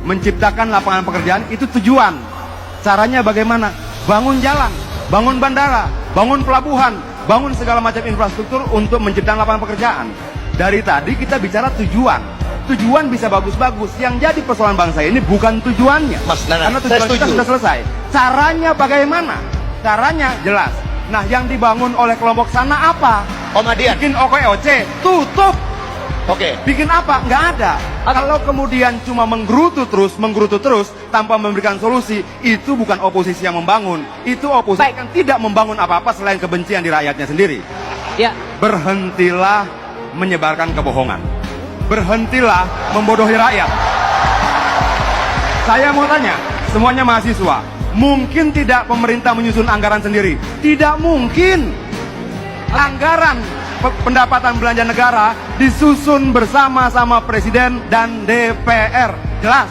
menciptakan lapangan pekerjaan itu tujuan. Caranya bagaimana? Bangun jalan, bangun bandara, bangun pelabuhan, bangun segala macam infrastruktur untuk menciptakan lapangan pekerjaan. Dari tadi kita bicara tujuan. Tujuan bisa bagus-bagus. Yang jadi persoalan bangsa ini bukan tujuannya. Mas Nana, karena tujuan kita sudah selesai. Caranya bagaimana? Caranya jelas. Nah, yang dibangun oleh kelompok sana apa? Om Adian. Bikin OKOC, tutup. Oke. Bikin apa? Nggak ada. Kalau kemudian cuma menggerutu terus, tanpa memberikan solusi, itu bukan oposisi yang membangun. Itu oposisi yang tidak membangun apa-apa selain kebencian di rakyatnya sendiri. Ya. Berhentilah menyebarkan kebohongan. Berhentilah membodohi rakyat. Saya mau tanya, semuanya mahasiswa, mungkin tidak pemerintah menyusun anggaran sendiri? Tidak mungkin. Anggaran pendapatan belanja negara disusun bersama-sama Presiden dan DPR. Jelas.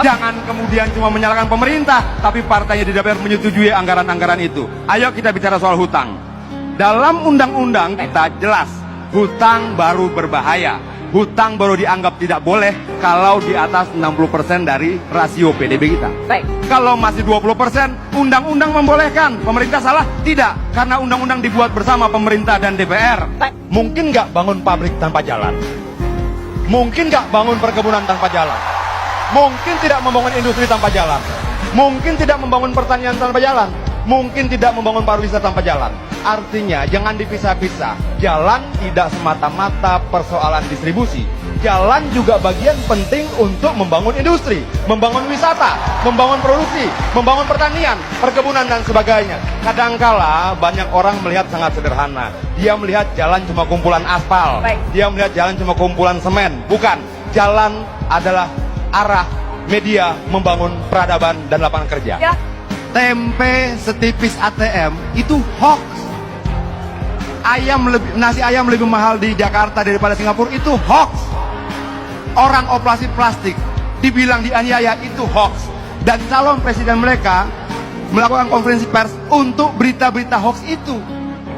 Jangan kemudian cuma menyalahkan pemerintah, tapi partainya di DPR menyetujui anggaran-anggaran itu. Ayo kita bicara soal hutang. Dalam undang-undang kita jelas, hutang baru berbahaya. Hutang baru dianggap tidak boleh kalau di atas 60% dari rasio PDB kita. Baik. Kalau masih 20%, undang-undang membolehkan. Pemerintah salah? Tidak. Karena undang-undang dibuat bersama pemerintah dan DPR. Baik. Mungkin nggak bangun pabrik tanpa jalan? Mungkin nggak bangun perkebunan tanpa jalan? Mungkin tidak membangun industri tanpa jalan? Mungkin tidak membangun pertanian tanpa jalan? Mungkin tidak membangun pariwisata tanpa jalan? Artinya jangan dipisah-pisah. Jalan tidak semata-mata persoalan distribusi. Jalan juga bagian penting untuk membangun industri, membangun wisata, membangun produksi, membangun pertanian, perkebunan dan sebagainya. Kadangkala banyak orang melihat sangat sederhana. Dia melihat jalan cuma kumpulan aspal. Baik. Dia melihat jalan cuma kumpulan semen. Bukan. Jalan adalah arah media membangun peradaban dan lapangan kerja. Ya. Tempe setipis ATM itu hoax. Nasi ayam lebih mahal di Jakarta daripada Singapura itu hoax. Orang operasi plastik dibilang dianiaya itu hoax. Dan calon presiden mereka melakukan konferensi pers untuk berita-berita hoax itu.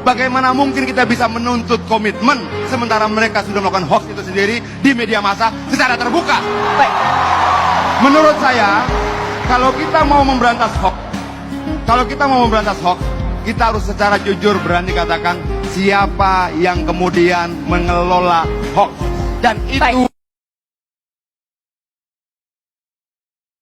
Bagaimana mungkin kita bisa menuntut komitmen sementara mereka sudah melakukan hoax itu sendiri di media massa secara terbuka? Baik. Menurut saya, kalau kita mau memberantas hoax, kita harus secara jujur berani katakan siapa yang kemudian mengelola hoax. Dan itu